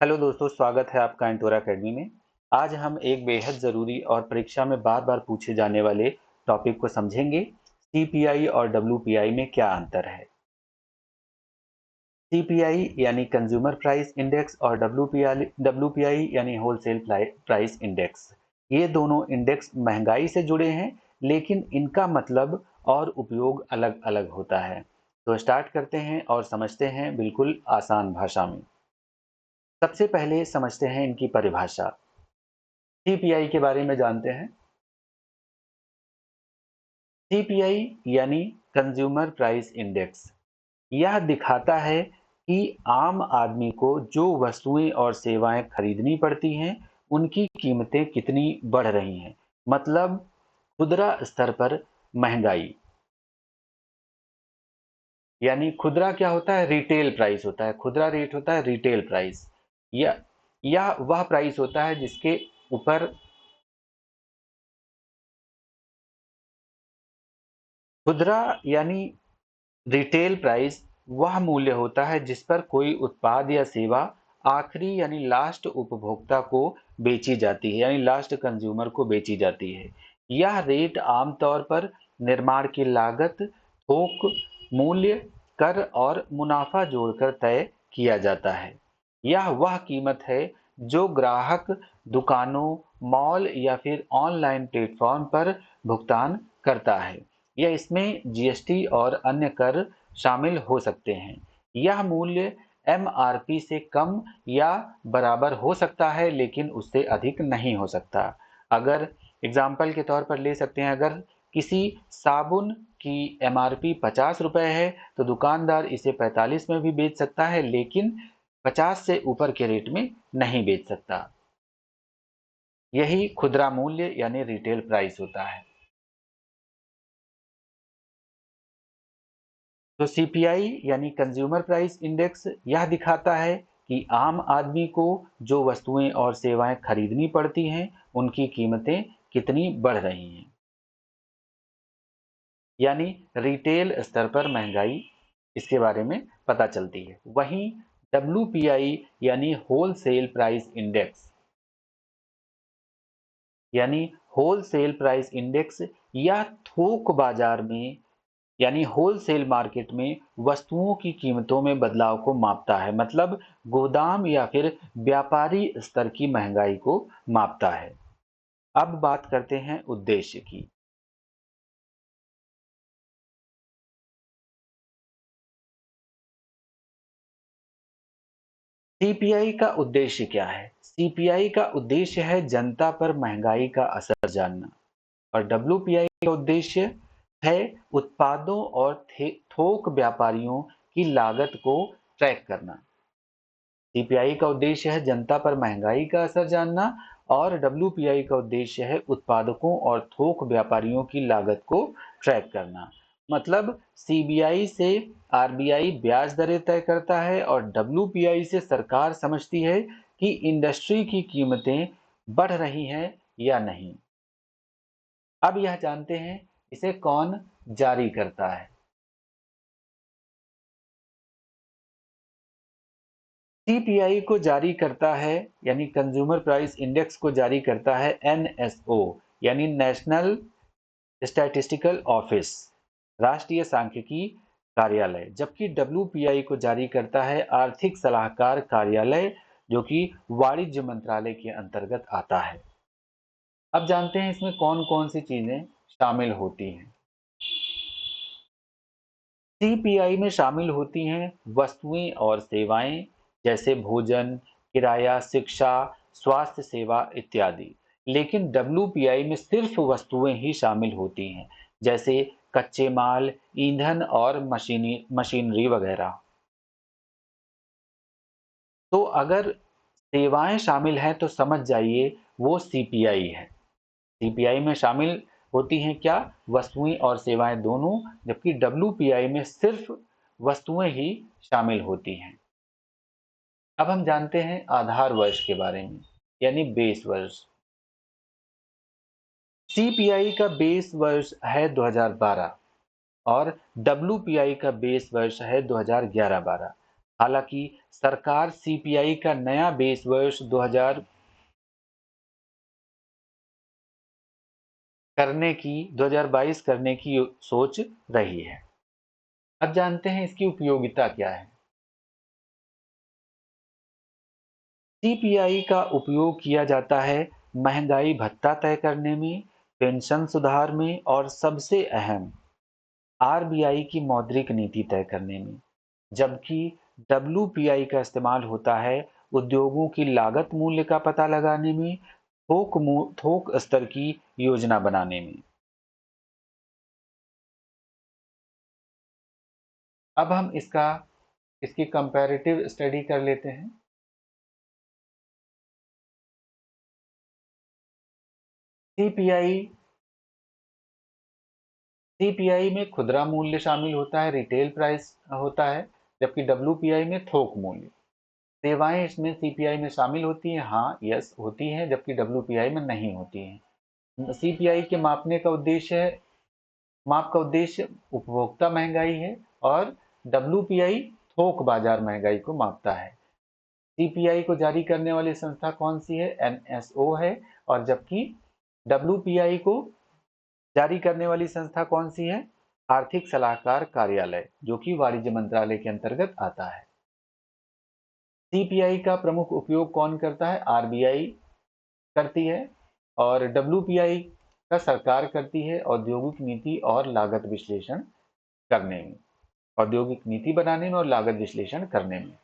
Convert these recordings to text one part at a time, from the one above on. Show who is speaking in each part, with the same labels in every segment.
Speaker 1: Hello दोस्तों, स्वागत है आपका इंटोरा अकेडमी में। आज हम एक बेहद ज़रूरी और परीक्षा में बार-बार पूछे जाने वाले टॉपिक को समझेंगे। सीपीआई और डब्ल्यूपीआई में क्या अंतर है? सीपीआई यानी कंज्यूमर प्राइस इंडेक्स और डब्ल्यूपीआई यानी होलसेल प्राइस इंडेक्स। ये दोनों इंडेक्स महंगाई से जुड़े हैं, लेकिन इनका मतलब और उपयोग अलग-अलग होता है। तो स्टार्ट करते हैं और समझते हैं बिल्कुल आसान भाषा में। सबसे पहले समझते हैं इनकी परिभाषा। सीपीआई के बारे में जानते हैं। सीपीआई यानी कंज्यूमर प्राइस इंडेक्स, यह दिखाता है कि आम आदमी को जो वस्तुएं और सेवाएं खरीदनी पड़ती हैं, उनकी कीमतें कितनी बढ़ रही हैं। मतलब खुदरा स्तर पर महंगाई। यानी खुदरा क्या होता है? रिटेल प्राइस होता है। खुदरा रेट होता है रिटेल प्राइस। यह वह प्राइस होता है जिसके ऊपर खुदरा यानी रिटेल प्राइस वह मूल्य होता है जिस पर कोई उत्पाद या सेवा आखिरी यानी लास्ट उपभोक्ता को बेची जाती है, यानी लास्ट कंज्यूमर को बेची जाती है। यह रेट आमतौर पर निर्माण की लागत, थोक मूल्य, कर और मुनाफा जोड़कर तय किया जाता है। यह वह कीमत है जो ग्राहक दुकानों, मॉल या फिर ऑनलाइन प्लेटफॉर्म पर भुगतान करता है। या इसमें जीएसटी और अन्य कर शामिल हो सकते हैं। यह मूल्य एमआरपी से कम या बराबर हो सकता है, लेकिन उससे अधिक नहीं हो सकता। अगर एग्जाम्पल के तौर पर ले सकते हैं, अगर किसी साबुन की एमआरपी 50 रुपए है, तो दुकानदार इसे 45 में भी बेच सकता है, लेकिन 50 से ऊपर के रेट में नहीं बेच सकता। यही खुदरा मूल्य यानी रिटेल प्राइस होता है। तो सीपीआई यानी कंज्यूमर प्राइस इंडेक्स यह दिखाता है कि आम आदमी को जो वस्तुएं और सेवाएं खरीदनी पड़ती हैं, उनकी कीमतें कितनी बढ़ रही हैं। यानी रिटेल स्तर पर महंगाई, इसके बारे में पता चलती है। वहीं डब्ल्यूपीआई यानी होलसेल प्राइस इंडेक्स, यानी होलसेल प्राइस इंडेक्स या थोक बाजार में यानी होलसेल मार्केट में वस्तुओं की कीमतों में बदलाव को मापता है। मतलब गोदाम या फिर व्यापारी स्तर की महंगाई को मापता है। अब बात करते हैं उद्देश्य की। सीपीआई का उद्देश्य क्या है? सीपीआई का उद्देश्य है जनता पर महंगाई का असर जानना, और डब्ल्यूपीआई का उद्देश्य है उत्पादों और थोक व्यापारियों की लागत को ट्रैक करना। सीपीआई का उद्देश्य है जनता पर महंगाई का असर जानना, और डब्ल्यूपीआई का उद्देश्य है उत्पादकों और थोक व्यापारियों की लागत को ट्रैक करना। मतलब सीबीआई से आरबीआई ब्याज दरें तय करता है, और डब्ल्यूपीआई से सरकार समझती है कि इंडस्ट्री की कीमतें बढ़ रही हैं या नहीं। अब यह जानते हैं इसे कौन जारी करता है। सीपीआई को जारी करता है, यानी कंज्यूमर प्राइस इंडेक्स को जारी करता है एनएसओ, यानी नेशनल स्टैटिस्टिकल ऑफिस, राष्ट्रीय सांख्यिकी कार्यालय। जबकि डब्ल्यूपीआई को जारी करता है आर्थिक सलाहकार कार्यालय, जो कि वाणिज्य मंत्रालय के अंतर्गत आता है। अब जानते हैं इसमें कौन कौन सी चीजें शामिल होती हैं। सीपीआई में शामिल होती हैं वस्तुएं और सेवाएं, जैसे भोजन, किराया, शिक्षा, स्वास्थ्य सेवा इत्यादि। लेकिन डब्ल्यूपीआई में सिर्फ वस्तुएं ही शामिल होती हैं, जैसे कच्चे माल, ईंधन और मशीनरी वगैरह। तो अगर सेवाएं शामिल हैं तो समझ जाइए वो सीपीआई है। सीपीआई में शामिल होती हैं क्या? वस्तुएं और सेवाएं दोनों, जबकि डब्ल्यूपीआई में सिर्फ वस्तुएं ही शामिल होती हैं। अब हम जानते हैं आधार वर्ष के बारे में, यानी बेस वर्ष। सीपीआई का बेस वर्ष है 2012, और डब्ल्यूपीआई का बेस वर्ष है 2011-12। हालांकि सरकार सीपीआई का नया बेस वर्ष 2022 करने की सोच रही है। अब जानते हैं इसकी उपयोगिता क्या है। सीपीआई का उपयोग किया जाता है महंगाई भत्ता तय करने में, पेंशन सुधार में और सबसे अहम आरबीआई की मौद्रिक नीति तय करने में, जबकि डब्ल्यूपीआई का इस्तेमाल होता है उद्योगों की लागत मूल्य का पता लगाने में, थोक स्तर की योजना बनाने में। अब हम इसकी कंपैरेटिव स्टडी कर लेते हैं। सीपीआई सीपीआई में खुदरा मूल्य शामिल होता है, रिटेल प्राइस होता है, जबकि डब्ल्यूपीआई में थोक मूल्य। सेवाएं इसमें सीपीआई में शामिल होती हैं, हाँ यस होती हैं, जबकि डब्ल्यूपीआई में नहीं होती हैं। सीपीआई के माप का उद्देश्य उपभोक्ता महंगाई है और डब्ल्यूपीआई थोक बाजार महंगाई को मापता है। सीपीआई को जारी करने वाली संस्था कौन सी है? एनएसओ है। और जबकि डब्ल्यूपीआई को जारी करने वाली संस्था कौन सी है? आर्थिक सलाहकार कार्यालय, जो कि वाणिज्य मंत्रालय के अंतर्गत आता है। सीपीआई का प्रमुख उपयोग कौन करता है? आरबीआई करती है और डब्ल्यूपीआई का सरकार करती है औद्योगिक नीति और लागत विश्लेषण करने में, औद्योगिक नीति बनाने में और लागत विश्लेषण करने में।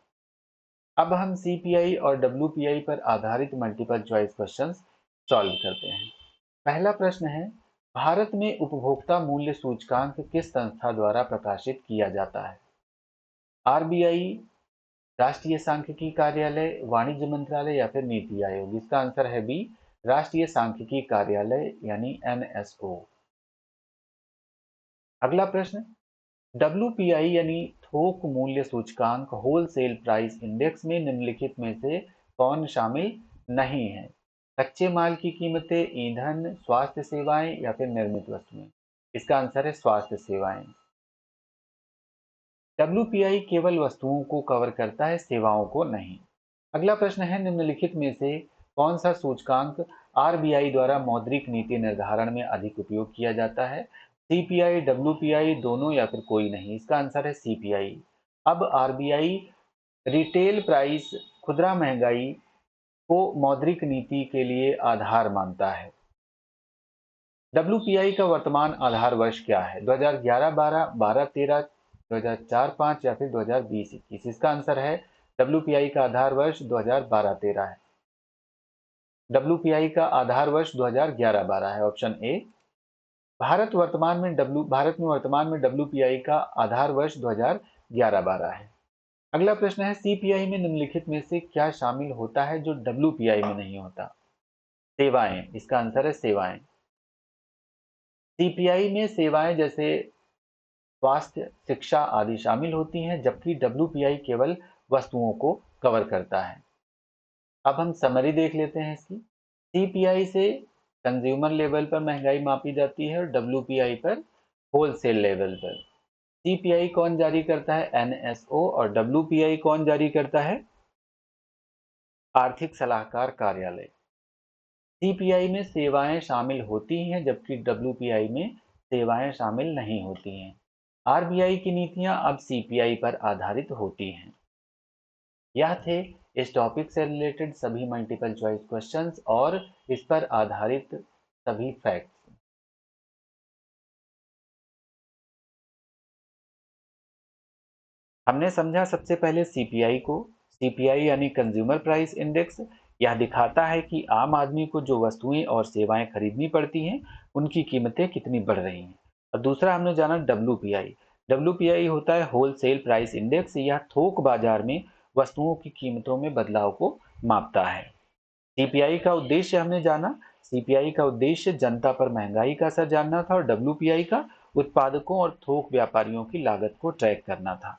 Speaker 1: अब हम सीपीआई और डब्ल्यूपीआई पर आधारित मल्टीपल चॉइस क्वेश्चंस सॉल्व करते हैं। पहला प्रश्न है, भारत में उपभोक्ता मूल्य सूचकांक किस संस्था द्वारा प्रकाशित किया जाता है? आरबीआई, राष्ट्रीय सांख्यिकी कार्यालय, वाणिज्य मंत्रालय या फिर नीति आयोग? इसका आंसर है बी, राष्ट्रीय सांख्यिकी कार्यालय यानी एनएसओ। अगला प्रश्न, डब्ल्यूपीआई यानी थोक मूल्य सूचकांक होलसेल प्राइस इंडेक्स में निम्नलिखित में से कौन शामिल नहीं है? कच्चे माल की कीमतें, ईंधन, स्वास्थ्य सेवाएं या फिर निर्मित वस्तुएं? इसका आंसर है स्वास्थ्य सेवाएं। डब्ल्यूपीआई केवल वस्तुओं को कवर करता है, सेवाओं को नहीं। अगला प्रश्न है, निम्नलिखित में से कौन सा सूचकांक आरबीआई द्वारा मौद्रिक नीति निर्धारण में अधिक उपयोग किया जाता है? सीपीआई, डब्ल्यूपीआई, दोनों या फिर कोई नहीं? इसका आंसर है सीपीआई। अब आरबीआई रिटेल प्राइस, खुदरा महंगाई को मौद्रिक नीति के लिए आधार मानता है। डब्ल्यूपीआई का वर्तमान आधार वर्ष क्या है? 2011-12, 12-13, 2004-5 या फिर 2020-21? इसका आंसर है डब्ल्यूपीआई का आधार वर्ष 2012-13 है। डब्ल्यूपीआई का आधार वर्ष 2011-12 है, ऑप्शन ए। भारत में वर्तमान में डब्ल्यूपीआई का आधार वर्ष 2011-12 है। अगला प्रश्न है, सीपीआई में निम्नलिखित में से क्या शामिल होता है जो डब्ल्यूपीआई में नहीं होता? सेवाएं, इसका आंसर है सेवाएं। सीपीआई में सेवाएं जैसे स्वास्थ्य, शिक्षा आदि शामिल होती हैं, जबकि डब्ल्यूपीआई केवल वस्तुओं को कवर करता है। अब हम समरी देख लेते हैं इसकी। सीपीआई से कंज्यूमर लेवल पर महंगाई मापी जाती है और डब्ल्यूपीआई पर होलसेल लेवल पर। सीपीआई कौन जारी करता है? एनएसओ। और डब्ल्यूपीआई कौन जारी करता है? आर्थिक सलाहकार कार्यालय। सीपीआई में सेवाएं शामिल होती हैं, जबकि डब्ल्यूपीआई में सेवाएं शामिल नहीं होती हैं। आरबीआई की नीतियां अब सीपीआई पर आधारित होती हैं। यह थे इस टॉपिक से रिलेटेड सभी मल्टीपल चॉइस क्वेश्चंस और इस पर आधारित सभी फैक्ट्स। हमने समझा सबसे पहले सीपीआई को। सीपीआई यानी कंज्यूमर प्राइस इंडेक्स, यह दिखाता है कि आम आदमी को जो वस्तुएं और सेवाएं खरीदनी पड़ती हैं उनकी कीमतें कितनी बढ़ रही हैं। और दूसरा हमने जाना डब्ल्यूपीआई। डब्ल्यूपीआई होता है होलसेल प्राइस इंडेक्स, यह थोक बाजार में वस्तुओं की कीमतों में बदलाव को मापता है। सीपीआई का उद्देश्य हमने जाना, सीपीआई का उद्देश्य जनता पर महंगाई का असर जानना था और डब्ल्यूपीआई का उत्पादकों और थोक व्यापारियों की लागत को ट्रैक करना था।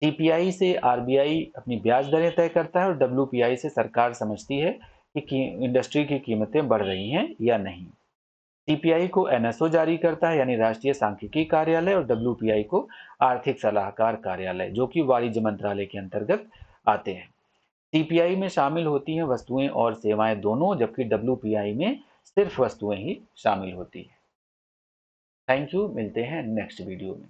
Speaker 1: सीपीआई से आरबीआई अपनी ब्याज दरें तय करता है और डब्ल्यूपीआई से सरकार समझती है कि इंडस्ट्री की कीमतें बढ़ रही हैं या नहीं। सीपीआई को एनएसओ जारी करता है यानी राष्ट्रीय सांख्यिकी कार्यालय, और डब्ल्यूपीआई को आर्थिक सलाहकार कार्यालय, जो कि वाणिज्य मंत्रालय के अंतर्गत आते हैं। सीपीआई में शामिल होती हैं वस्तुएं और सेवाएं दोनों, जबकि डब्ल्यूपीआई में सिर्फ वस्तुएं ही शामिल होती हैं। थैंक यू, मिलते हैं नेक्स्ट वीडियो में।